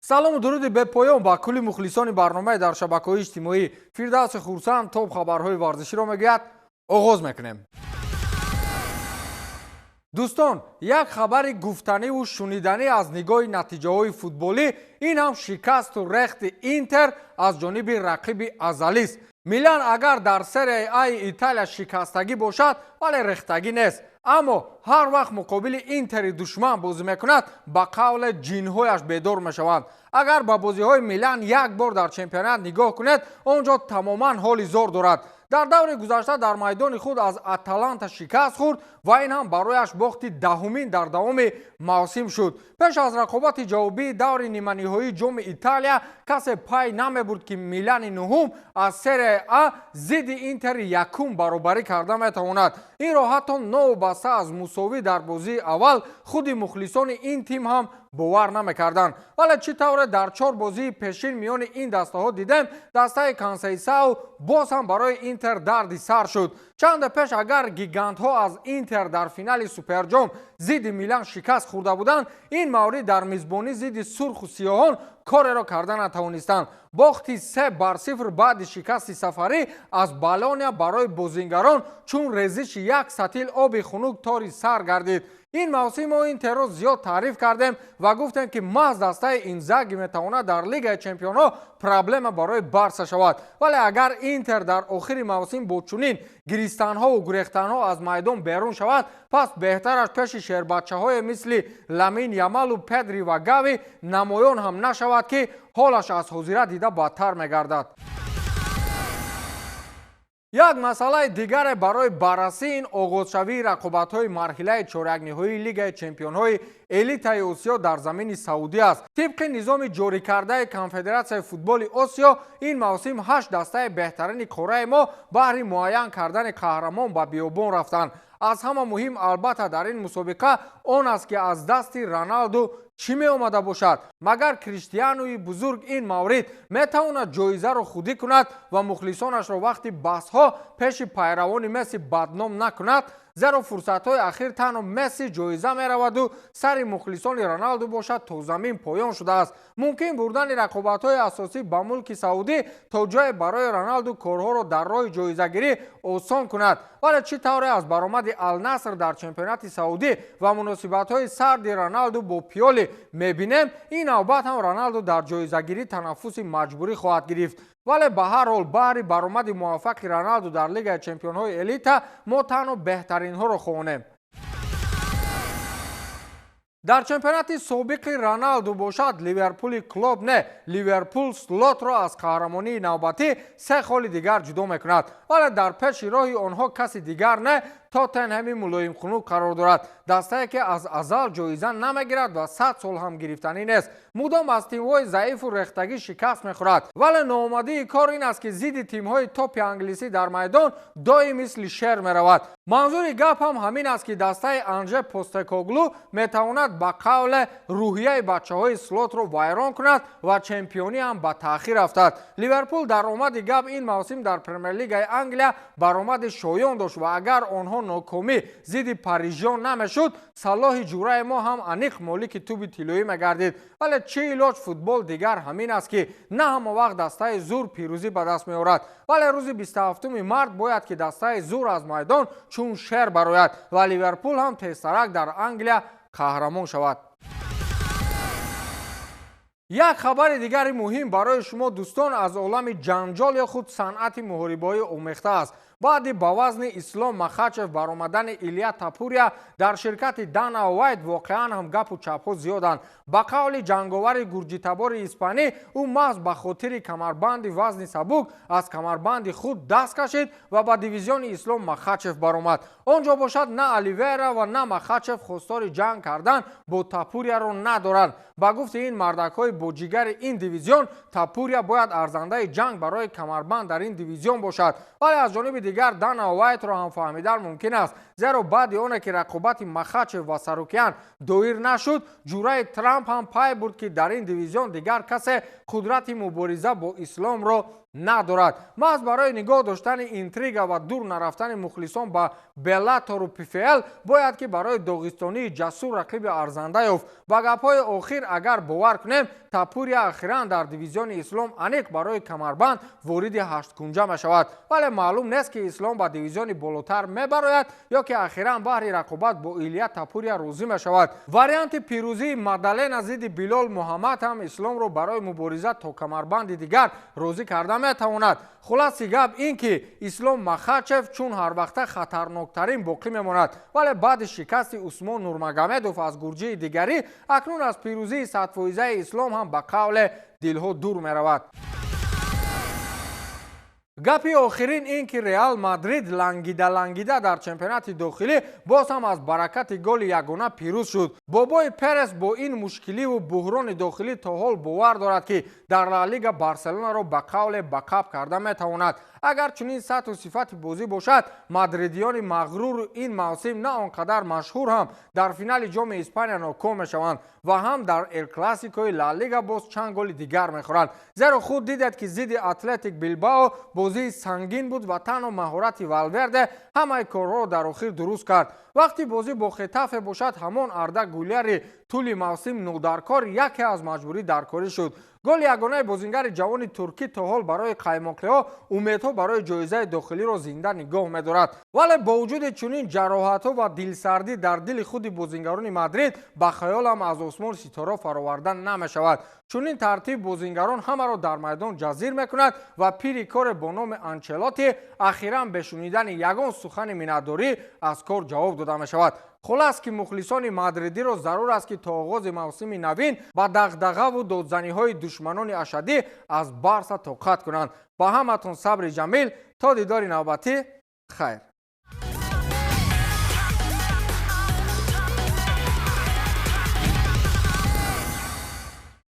салому дуруди бепоён ба кулли мухлисони барномаи дар шабакаҳои иҷтимоӣ. Фирдавси хурсанд тоб хабарҳои варзиширо мегӯяд. оғоз мекунем. дӯстон, як хабари гуфтаниву шуниданӣ аз нигоҳи натиҷаҳои футболӣ, ин ҳам шикасту рехти Интер аз ҷониби рақиби азалист. Милан агар дар серияи А-и Италия шикастагӣ бошад, вале рехтагӣ нест. аммо ҳар вақт муқобили Интери душман бозӣ мекунад, ба қавле ҷинҳояш бедор мешаванд. агар ба бозиҳои Милан як бор дар чемпионат нигоҳ кунед, он ҷо тамоман ҳоли зор дорад. дар даври гузашта дар майдони худ аз Аталанта шикаст хӯрд ва ин ҳам барояш бохти даҳумин дар давоми мавсим шуд. пеш аз рақобати ҷавобии даври ниманиҳоии ҷоми Италия, касе пай намебурд ки Милани нуҳум аз серияи А зидди Интери якум баробарӣ карда метавонад. инро ҳатто новобаста аз мусовӣ дар бозии аввал худи мухлисони ин тим ҳам бовар намекарданд. вале чӣ тавре дар 4 бозии пешин миёни ин дастаҳо дидем, дастаи Консейсао боз ҳам барои Интер дарди сар шуд. чанде пеш агар гигантҳо аз Интер дар финали Суперҷом зидди Милан шикаст хӯрда буданд, ин маврид дар мизбонӣ зидди сурху сиёҳон кореро карда натавонистанд. бохти 3-0 баъди шикасти сафарӣ аз Болония барои бозингарон чун резиши як сатил оби хунук тори сар гардид. ин мавсим мо Интерро зиёд таъриф кардем ва гуфтем ки маҳз дастаи Инзаги метавонад дар Лигаи Чемпионҳо проблема барои Барса шавад. вале агар Интер дар охири мавсим бо чунин гиристанҳову гурехтанҳо аз майдон берун шавад, пас беҳтараш пеши шербачаҳое мисли Ламин Ямалу, Педри ва Гави намоён ҳам нашавад ки ҳолаш аз ҳозира дида бадтар мегардад. як масъалаи дигаре барои баррасӣ ин оғозшавии рақобатҳои марҳилаи чорякниҳоии Лигаи Чемпионҳои элитаи Осиё дар замини Саудӣ аст. тибқи низоми ҷорикардаи Конфедератсияи футболи Осиё, ин мавсим 8 дастаи беҳтарини қораи мо баҳри муайян кардани қаҳрамон ба биёбон рафтанд. аз ҳама муҳим албатта дар ин мусобиқа он аст ки аз дасти Роналду чӣ меомада бошад. магар Криштиануи бузург ин маврид метавонад ҷоизаро худӣ кунад ва мухлисонашро вақти баҳсҳо пеши пайравони Месси бадном накунад? зеро фурсатҳои ахир танҳо Месси ҷоиза мераваду сари мухлисони Роналду бошад то замин поён шудааст. мумкин бурдани рақобатҳои асосӣ ба мулки Саудӣ то ҷое барои Роналду корҳоро дар роҳи ҷоизагирӣ осон кунад. вале чӣ тавре аз баромади Ал-Наср дар чемпионати Саудӣ ва муносибатҳои сарди Роналду бо Пиоли мебинем, ин навбат ҳам Роналду дар ҷоизагирӣ танаффуси маҷбурӣ хоҳад гирифт. вале ба ҳар ҳол баҳри баромади муваффақи Роналду дар Лигаи Чемпионҳои элита мо танҳо беҳтаринҳоро хоҳонем. дар чемпионати собиқи Роналду бошад Ливерпули клуб не, Ливерпул слотро аз қаҳрамонии навбатӣ 3 холи дигар ҷудо мекунад. вале дар пеши роҳи онҳо каси дигар не, Тоттенҳеми мулоимхунук қарор дорад. дастае ки аз азал ҷоиза намегирад ва 100 сол ҳам гирифтанӣ нест. мудом аз тимҳои заифу рехтагӣ шикаст мехӯрад. вале ноомадии кор ин аст ки зидди тимҳои топи англисӣ дар майдон доим мисли шер меравад. манзури гап ҳам ҳамин аст ки дастаи Анже Постекоглу метавонад ба қавле рӯҳияи бачаҳои слотро вайрон кунад ва чемпионӣ ҳам ба таъхир рафтад. Ливерпул дар омади гап ин мавсим дар Премер-лигаи Англия баромади шоён дошт ва агар онҳо нокомӣ зидди парижиён намешуд, Салоҳи ҷураи мо ҳам аниқ молики туби тиллоӣ мегардид. вале чӣ илоҷ, футбол дигар ҳамин аст ки на ҳама вақт дастаи зур пирӯзӣ ба даст меорад. вале рӯзи 27 март бояд ки дастаи зур аз майдон чун шер барояд ва Ливерпул ҳам тезтарак дар Англия қаҳрамон шавад. як хабари дигари муҳим барои шумо дӯстон аз олами ҷанҷол ё худ санъати муҳорибаҳои омехта аст. баъди ба вазни Ислом Махачев баромадани Илия Тапурия дар ширкати Дана Уайт воқеан ҳам гапу чапҳо зиёданд. ба қавли ҷанговари гурҷитабори испанӣ, ӯ маҳз ба хотири камарбанди вазни сабук аз камарбанди худ даст кашид ва ба дивизиони Ислом Махачев баромад. он ҷо бошад на Оливейра ва на Махачев хостори ҷанг кардан бо Тапурияро надоранд. ба гуфти ин мардакҳои боҷигари ин дивизион, Тапурия бояд арзандаи ҷанг барои камарбанд дар ин дивизион бошад. вале аз ҷониби дигар Дана Уайтро ҳам фаҳмидан мумкин аст, зеро баъди оне ки рақобати Махачев ва Сарукян доир нашуд, ҷураи Трамп ҳам пай бурд ки дар ин дивизион дигар касе қудрати мубориза бо Исломро надорад. маҳз барои нигоҳ доштани интрига ва дур нарафтани мухлисон ба Беллатору PFL бояд ки барои доғистонии ҷасур рақиби арзанда ёфт. ба гапҳои охир агар бовар кунем, Тапурия ахиран дар дивизиони Ислом аниқ барои камарбанд вориди ҳашткунҷа мешавад. вале маълум нест ки Ислом ба дивизиони болотар мебарояд ё ки ахиран баҳри рақобат бо Илия Тапурия розӣ мешавад. варианти пирӯзии Мадалена зидди Билол Муҳаммад ҳам Исломро барои мубориза то камарбанди дигар розӣ карда метавонад. хулоси гап ин ки Ислом Махачев чун ҳарвақта хатарноктарин боқӣ мемонад, вале баъди шикасти Усмон Нурмагомедов аз гурҷии дигарӣ акнун аз пирӯзии 100% Ислом ҳам ба қавле дилҳо дур меравад. гапи охирин ин ки Реал Мадрид лангида дар чемпионати дохилӣ боз ҳам аз баракати голи ягона пирӯз шуд. бобои Перес бо ин мушкиливу буҳрони дохилӣ то ҳол бовар дорад ки дар Ла Лига Барселонаро ба қавле бакап карда метавонад. агар чунин сатҳу сифати бозӣ бошад, мадридиёни мағрур ин мавсим на он қадар машҳур ҳам дар финали ҷоми Испания ноком мешаванд ва ҳам дар Эл Класикои Ла Лига боз чанд голи дигар мехӯранд. зеро худ дидед ки зидди Атлетик Билбао бозии сангин буд ва танҳо маҳорати Валверде ҳамаи корҳоро дар охир дуруст кард. вақти бозӣ бо Хетафе бошад, ҳамон Арда Гуляри тӯли мавсим нодаркор яке аз маҷбурӣ даркорӣ шуд. голи ягонаи бозингари ҷавони туркӣ то ҳол барои қаймоқиҳо умедҳо барои ҷоизаи дохилиро зинда нигоҳ медорад. вале бо вуҷуди чунин ҷароҳатҳо ва дилсардӣ дар дили худи бозингарони Мадрид ба хаёлам аз осмон ситора фароварда намешавад. чунин тартиб бозингарон ҳамаро дар майдон ҷазир мекунад ва пири коре бо номи Анчелоти ахиран бе шунидани ягон сухани миннатдорӣ аз кор ҷавоб дода мешавад. хулас ки мухлисони мадридиро зарур аст ки то оғози мавсими навин ба дағдағаву додзаниҳои душманони ашадӣ аз Барса тоқат кунанд. ба ҳаматон сабри ҷамил, то дидори навбатӣ, хайр.